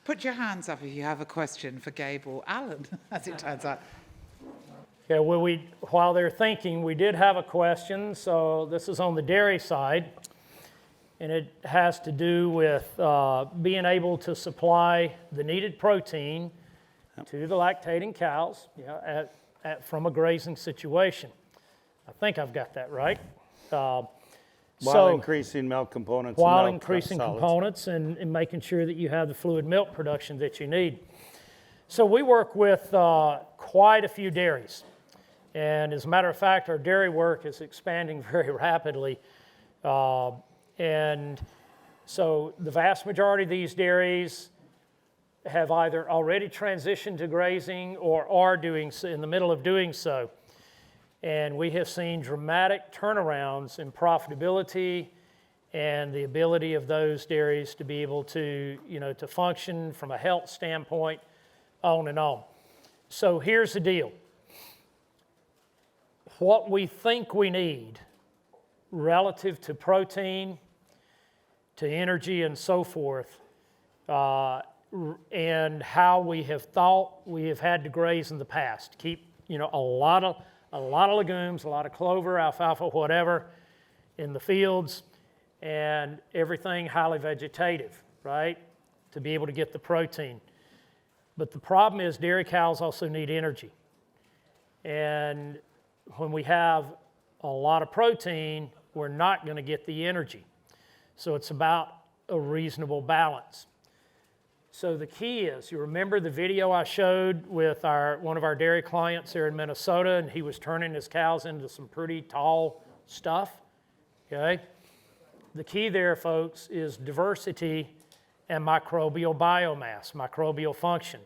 Put your hands up if you have a question for Gabe or Alan, as it turns out. Yeah, well, while they're thinking, we did have a question. So this is on the dairy side, and it has to do with being able to supply the needed protein to the lactating cows, from a grazing situation. I think I've got that right. While increasing milk components. While increasing components and making sure that you have the fluid milk production that you need. So we work with quite a few dairies. And as a matter of fact, our dairy work is expanding very rapidly. And so the vast majority of these dairies have either already transitioned to grazing or are doing so, in the middle of doing so. And we have seen dramatic turnarounds in profitability and the ability of those dairies to be able to, to function from a health standpoint, on and on. So here's the deal. What we think we need relative to protein, to energy and so forth, and how we have thought we have had to graze in the past. Keep, a lot of legumes, a lot of clover, alfalfa, whatever, in the fields, and everything highly vegetative, right, to be able to get the protein. But the problem is dairy cows also need energy. And when we have a lot of protein, we're not going to get the energy. So it's about a reasonable balance. So the key is, you remember the video I showed with one of our dairy clients here in Minnesota, and he was turning his cows into some pretty tall stuff, okay? The key there, folks, is diversity and microbial biomass, microbial function.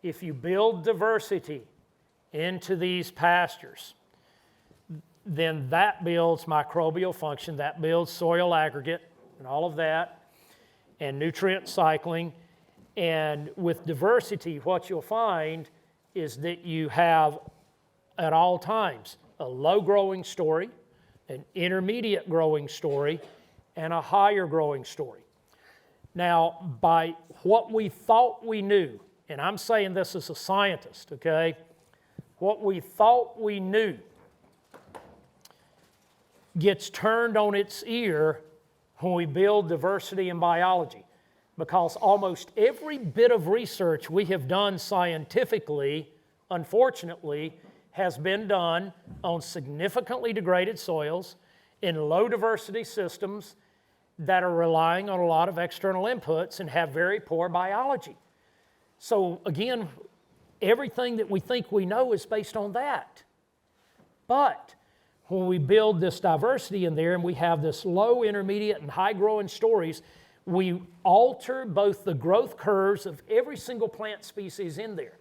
If you build diversity into these pastures, then that builds microbial function, that builds soil aggregate and all of that, and nutrient cycling. And with diversity, what you'll find is that you have, at all times, a low growing story, an intermediate growing story, and a higher growing story. Now, by what we thought we knew, and I'm saying this as a scientist, okay? What we thought we knew gets turned on its ear when we build diversity in biology. Because almost every bit of research we have done scientifically, unfortunately, has been done on significantly degraded soils in low diversity systems that are relying on a lot of external inputs and have very poor biology. So again, everything that we think we know is based on that. But when we build this diversity in there and we have this low, intermediate, and high growing stories, we alter both the growth curves of every single plant species in there.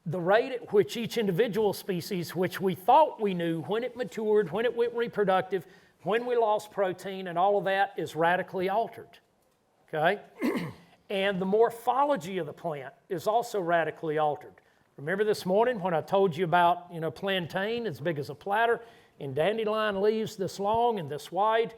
The rate at which each individual species, which we thought we knew when it matured, when it went reproductive, when we lost protein and all of that, is radically altered, okay? And the morphology of the plant is also radically altered. Remember this morning when I told you about, plantain as big as a platter and dandelion leaves this long and this wide?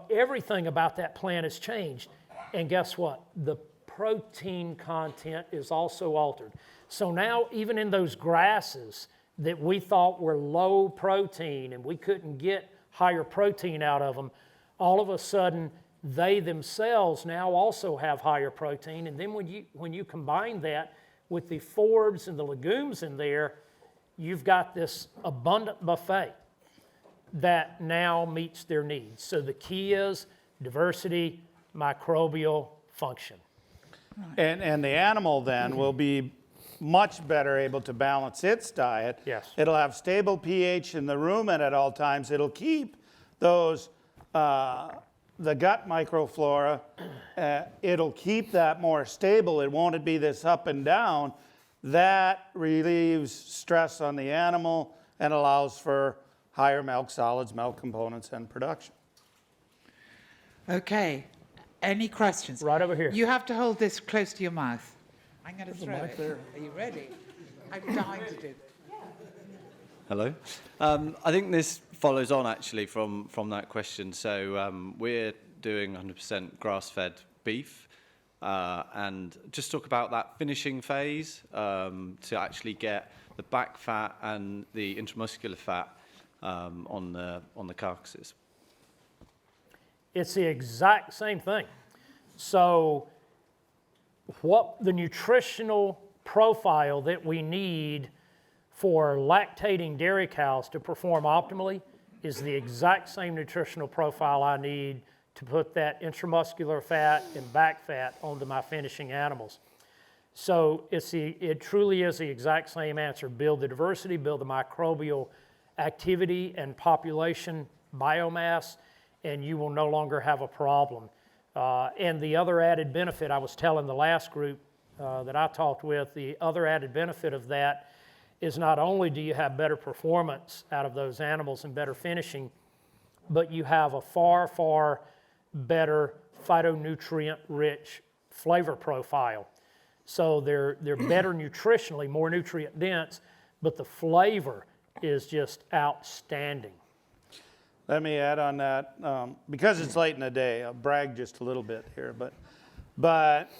Everything about that plant has changed. And guess what? The protein content is also altered. So now even in those grasses that we thought were low protein and we couldn't get higher protein out of them, all of a sudden they themselves now also have higher protein. And then when you combine that with the forbs and the legumes in there, you've got this abundant buffet that now meets their needs. So the key is diversity, microbial function. And the animal then will be much better able to balance its diet. Yes. It'll have stable pH in the rumen at all times. It'll keep those, the gut microflora, it'll keep that more stable. It won't be this up and down. That relieves stress on the animal and allows for higher milk solids, milk components, and production. Okay. Any questions? Right over here. You have to hold this close to your mouth. I'm going to throw it. There. Are you ready? I'm dying to do. Hello. I think this follows on actually from that question. So we're doing 100% grass-fed beef. and just talk about that finishing phase to actually get the back fat and the intramuscular fat on the carcasses. It's the exact same thing. So what the nutritional profile that we need for lactating dairy cows to perform optimally is the exact same nutritional profile I need to put that intramuscular fat and back fat onto my finishing animals. So it truly is the exact same answer. Build the diversity, build the microbial activity and population biomass, and you will no longer have a problem. And the other added benefit, I was telling the last group that I talked with, the other added benefit of that is not only do you have better performance out of those animals and better finishing, but you have a far, far better phytonutrient-rich flavor profile. So they're better nutritionally, more nutrient dense, but the flavor is just outstanding. Let me add on that, because it's late in the day, I'll brag just a little bit here, but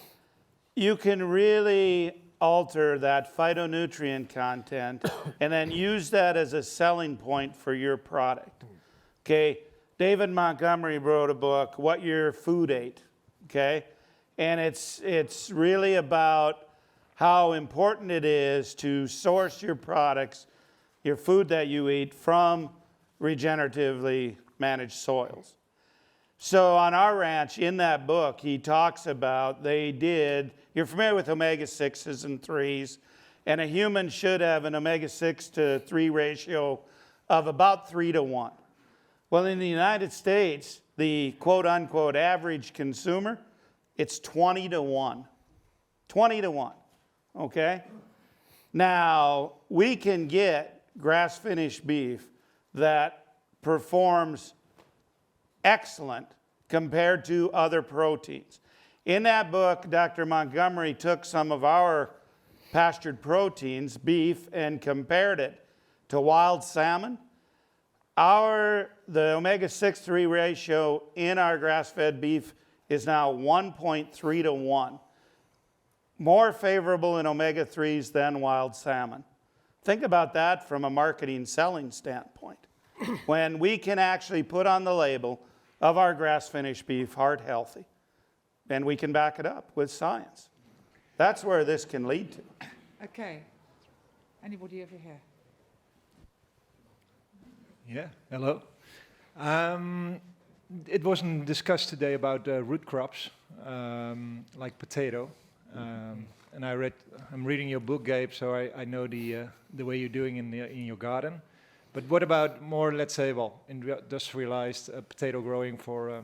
you can really alter that phytonutrient content and then use that as a selling point for your product. Okay, David Montgomery wrote a book, What Your Food Ate, okay? And it's really about how important it is to source your products, your food that you eat, from regeneratively managed soils. So on our ranch, in that book, he talks about you're familiar with omega-6s and 3s, and a human should have an omega-6 to 3 ratio of about 3 to 1. Well, in the United States, the quote-unquote average consumer, it's 20 to 1. 20 to 1, okay? Now, we can get grass-finished beef that performs excellent compared to other proteins. In that book, Dr. Montgomery took some of our pastured proteins, beef, and compared it to wild salmon. The omega-6-3 ratio in our grass-fed beef is now 1.3 to 1. More favorable in omega-3s than wild salmon. Think about that from a marketing selling standpoint. When we can actually put on the label of our grass-finished beef, heart healthy, and we can back it up with science. That's where this can lead to. Okay. Anybody over here? Yeah, hello. It wasn't discussed today about root crops, like potato. And I'm reading your book, Gabe, so I know the way you're doing in your garden. But what about more, let's say, industrialized potato growing for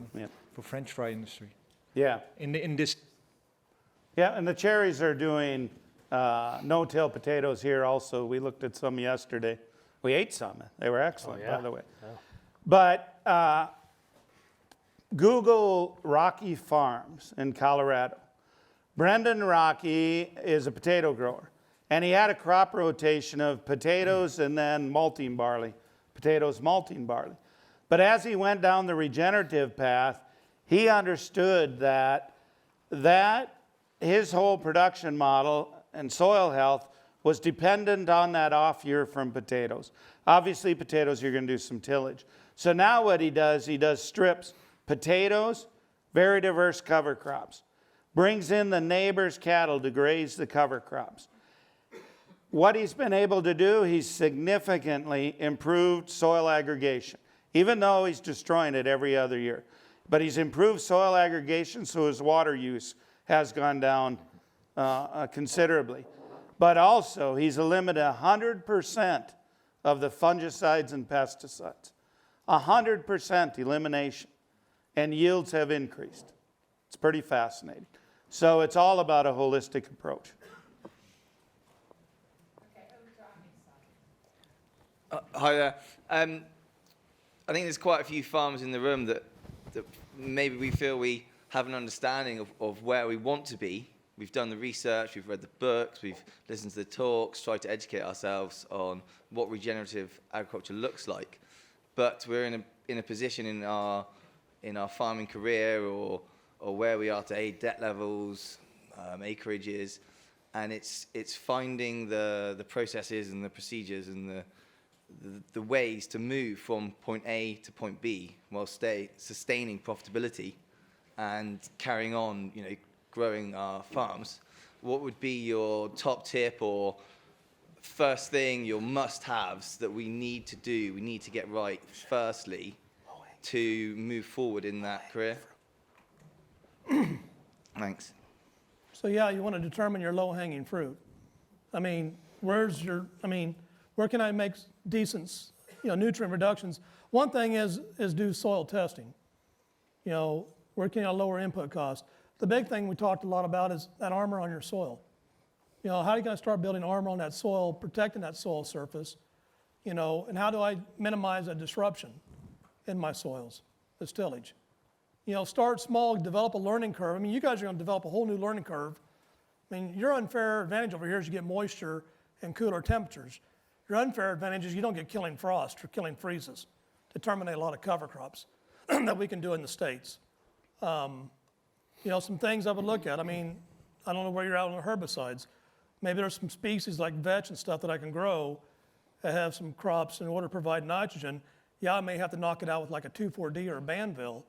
French fry industry? Yeah. In this. Yeah, and the cherries are doing no-till potatoes here also. We looked at some yesterday. We ate some. They were excellent, by the way. Yeah. But Google Rocky Farms in Colorado. Brendan Rocky is a potato grower, and he had a crop rotation of potatoes and then malting barley, potatoes, malting barley. But as he went down the regenerative path, he understood that his whole production model and soil health was dependent on that off year from potatoes. Obviously, potatoes, you're going to do some tillage. So now what he does strips potatoes, very diverse cover crops. Brings in the neighbor's cattle to graze the cover crops. What he's been able to do, he's significantly improved soil aggregation, even though he's destroying it every other year. But he's improved soil aggregation, so his water use has gone down considerably. But also, he's eliminated 100% of the fungicides and pesticides. 100% elimination. And yields have increased. It's pretty fascinating. So it's all about a holistic approach. Hi there. I think there's quite a few farmers in the room that maybe we feel we have an understanding of where we want to be. We've done the research, we've read the books, we've listened to the talks, tried to educate ourselves on what regenerative agriculture looks like. But we're in a position in our farming career or where we are today, debt levels, acreages, and it's finding the processes and the procedures and the ways to move from point A to point B while sustaining profitability and carrying on, growing our farms. What would be your top tip or first thing, your must-haves that we need to do, we need to get right firstly to move forward in that career? Thanks. So yeah, you want to determine your low-hanging fruit. I mean, where can I make decent, nutrient reductions? One thing is do soil testing. Where can I lower input costs? The big thing we talked a lot about is that armor on your soil. How are you going to start building armor on that soil, protecting that soil surface? And how do I minimize a disruption in my soils, the tillage? Start small, develop a learning curve. I mean, you guys are going to develop a whole new learning curve. I mean, your unfair advantage over here is you get moisture and cooler temperatures. Your unfair advantage is you don't get killing frost or killing freezes to terminate a lot of cover crops that we can do in the States. Some things I would look at. I mean, I don't know where you're at on the herbicides. Maybe there's some species like vetch and stuff that I can grow that have some crops in order to provide nitrogen. Yeah, I may have to knock it out with like a 2,4-D or a Banville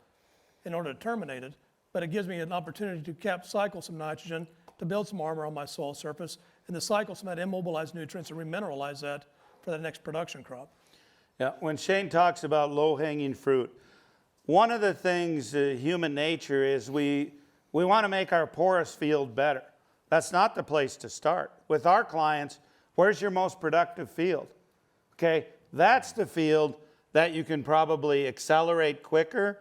in order to terminate it, but it gives me an opportunity to cycle some nitrogen to build some armor on my soil surface and to cycle some of that immobilized nutrients and remineralize that for the next production crop. Yeah, when Shane talks about low-hanging fruit, one of the things, human nature, is we want to make our porous field better. That's not the place to start. With our clients, where's your most productive field? Okay, that's the field that you can probably accelerate quicker.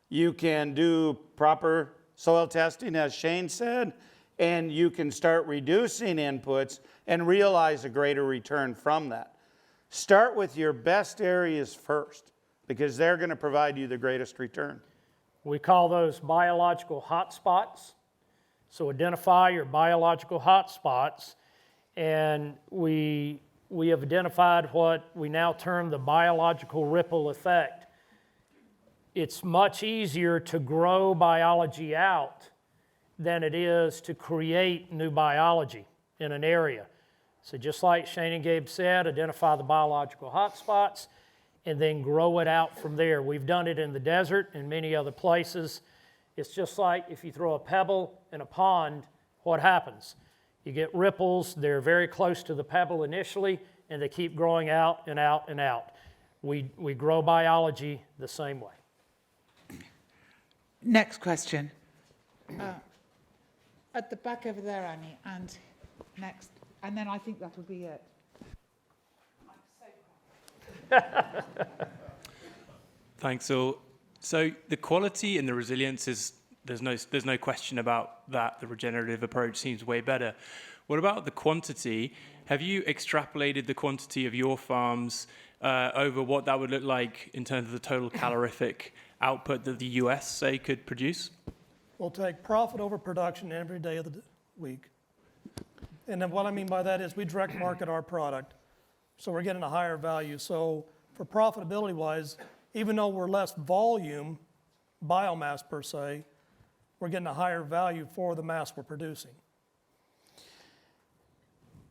You can do proper soil testing, as Shane said, and you can start reducing inputs and realize a greater return from that. Start with your best areas first, because they're going to provide you the greatest return. We call those biological hotspots. So identify your biological hotspots, and we have identified what we now term the biological ripple effect. It's much easier to grow biology out than it is to create new biology in an area. So just like Shane and Gabe said, identify the biological hotspots and then grow it out from there. We've done it in the desert and many other places. It's just like if you throw a pebble in a pond, what happens? You get ripples. They're very close to the pebble initially, and they keep growing out and out and out. We grow biology the same way. Next question. At the back over there, Annie, and next. And then I think that'll be it. Thanks. So the quality and the resilience is, there's no question about that. The regenerative approach seems way better. What about the quantity? Have you extrapolated the quantity of your farms over what that would look like in terms of the total calorific output that the US, say, could produce? We'll take profit over production every day of the week. And then what I mean by that is we direct market our product, so we're getting a higher value. So for profitability wise, even though we're less volume, biomass per se, we're getting a higher value for the mass we're producing.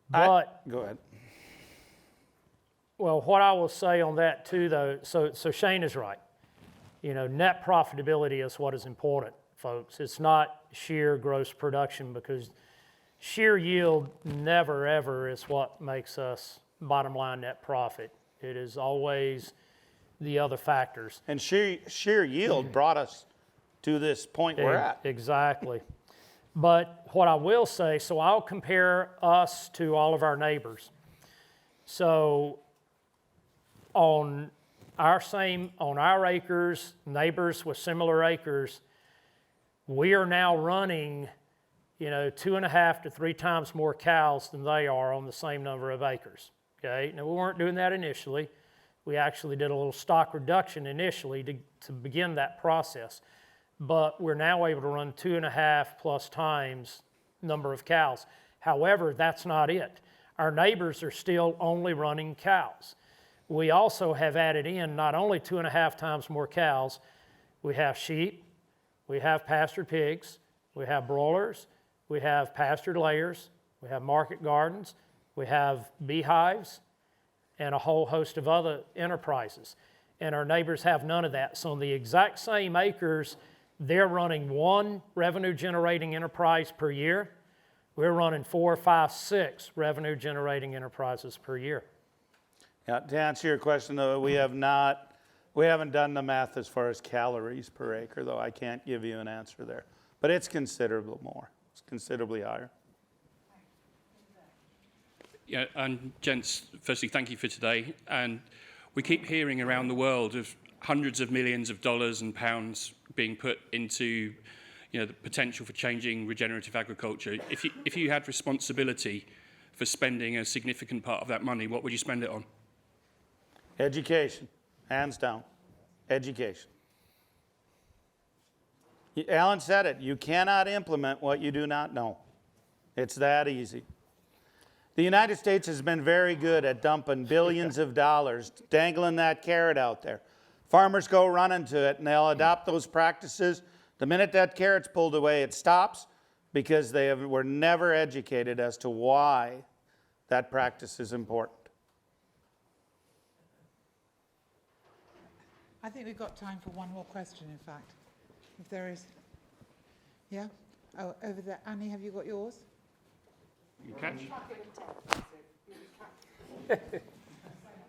But Go ahead. well, what I will say on that too, though, so Shane is right. Net profitability is what is important, folks. It's not sheer gross production, because sheer yield never, ever is what makes us bottom line net profit. It is always the other factors. And sheer yield brought us to this point we're at. Exactly. But what I will say, so I'll compare us to all of our neighbors. So on our acres, neighbors with similar acres, we are now running 2.5 to 3 times more cows than they are on the same number of acres. Okay, now we weren't doing that initially. We actually did a little stock reduction initially to begin that process. But we're now able to run 2.5 plus times number of cows. However, that's not it. Our neighbors are still only running cows. We also have added in not only 2.5 times more cows, we have sheep, We have pastured pigs, we have broilers, we have pastured layers, we have market gardens, we have beehives, and a whole host of other enterprises. And our neighbors have none of that. So on the exact same acres, they're running one revenue-generating enterprise per year. We're running 4, 5, 6 revenue-generating enterprises per year. Yeah, to answer your question, though, we haven't done the math as far as calories per acre, though. I can't give you an answer there. But it's considerably more. It's considerably higher. Yeah, and gents, firstly, thank you for today. And we keep hearing around the world of hundreds of millions of dollars and pounds being put into, the potential for changing regenerative agriculture. If you had responsibility for spending a significant part of that money, what would you spend it on? Education, hands down. Education. Alan said it. You cannot implement what you do not know. It's that easy. The United States has been very good at dumping billions of dollars, dangling that carrot out there. Farmers go running to it, and they'll adopt those practices. The minute that carrot's pulled away, it stops because were never educated as to why that practice is important. I think we've got time for one more question, in fact, if there is. Yeah? Oh, over there. Annie, have you got yours?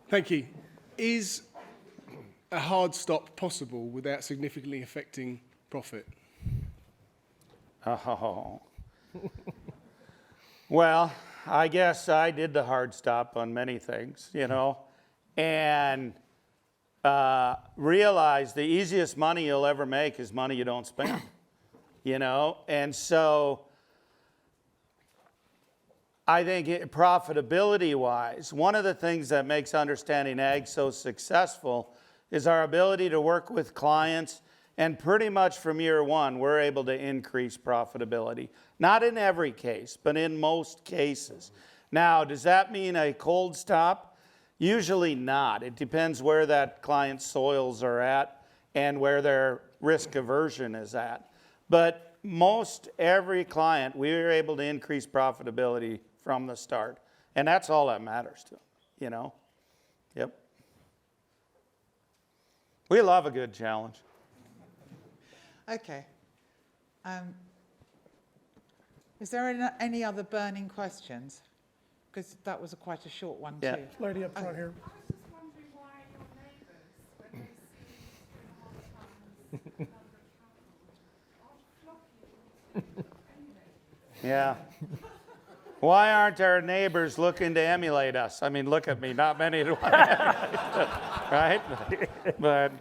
Thank you. Is a hard stop possible without significantly affecting profit? Oh. Well, I guess I did the hard stop on many things, and realize the easiest money you'll ever make is money you don't spend, and so I think profitability-wise, one of the things that makes Understanding Ag so successful is our ability to work with clients, and pretty much from year one, we're able to increase profitability. Not in every case, but in most cases. Now, does that mean a cold stop? Usually not. It depends where that client's soils are at and where their risk aversion is at. But most every client, we are able to increase profitability from the start. And that's all that matters to them, Yep. We love a good challenge. Okay. Is there any other burning questions? Because that was quite a short one, Yeah. too. Lady up front here. I was just wondering why your neighbours, when they see you in hard times, aren't flocking to Yeah. Why aren't our neighbors looking to emulate us? I mean, look at me, not many do right? But,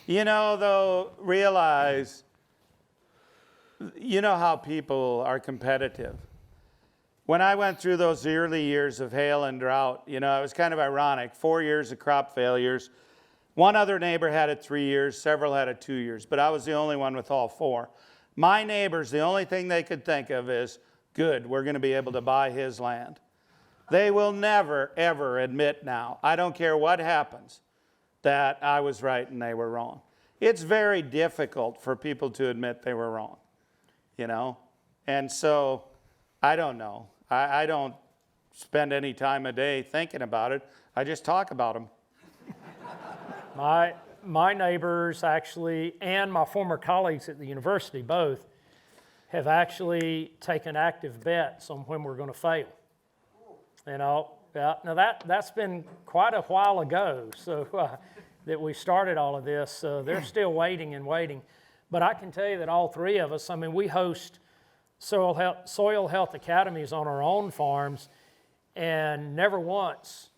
though, realize, how people are competitive. When I went through those early years of hail and drought, it was kind of ironic. 4 years of crop failures. One other neighbor had it 3 years, several had it 2 years, but I was the only one with all 4. My neighbors, the only thing they could think of is, good, we're going to be able to buy his land. They will never, ever admit now, I don't care what happens, that I was right and they were wrong. It's very difficult for people to admit they were wrong, And so, I don't know. I don't spend any time a day thinking about it. I just talk about them. My neighbors actually, and my former colleagues at the university both, have actually taken active bets on when we're going to fail. Now that's been quite a while ago, so that we started all of this. So they're still waiting and waiting. But I can tell you that all three of us, we host soil health academies on our own farms, and never once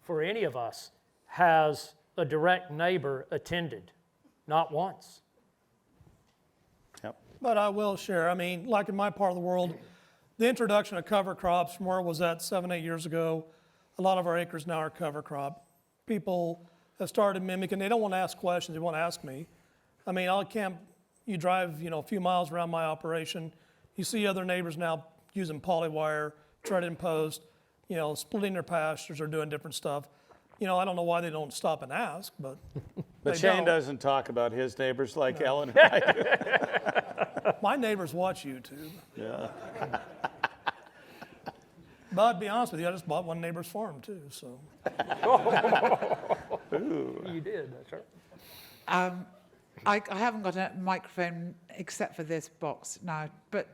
for any of us has a direct neighbor attended. Not once. Yep. But I will share, like in my part of the world, the introduction of cover crops from where it was at 7, 8 years ago, a lot of our acres now are cover crop. People have started mimicking. They don't want to ask questions. They want to ask me. I'll camp, you drive, a few miles around my operation. You see other neighbors now using polywire, tread and post, splitting their pastures or doing different stuff. I don't know why they don't stop and ask, but But They Shane don't. doesn't talk about his neighbors like Ellen and I do. My neighbors watch YouTube. Yeah. But to be honest with you, I just bought one neighbor's farm too, so. You did, that's right. I haven't got a microphone except for this box now, but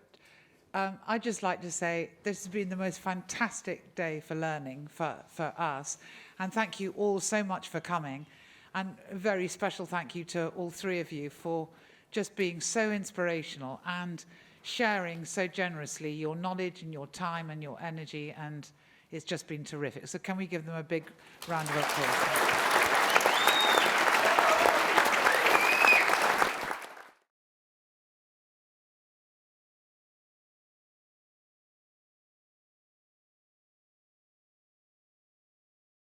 I'd just like to say this has been the most fantastic day for learning for us. And thank you all so much for coming. And a very special thank you to all three of you for just being so inspirational and sharing so generously your knowledge and your time and your energy. And it's just been terrific. So can we give them a big round of applause?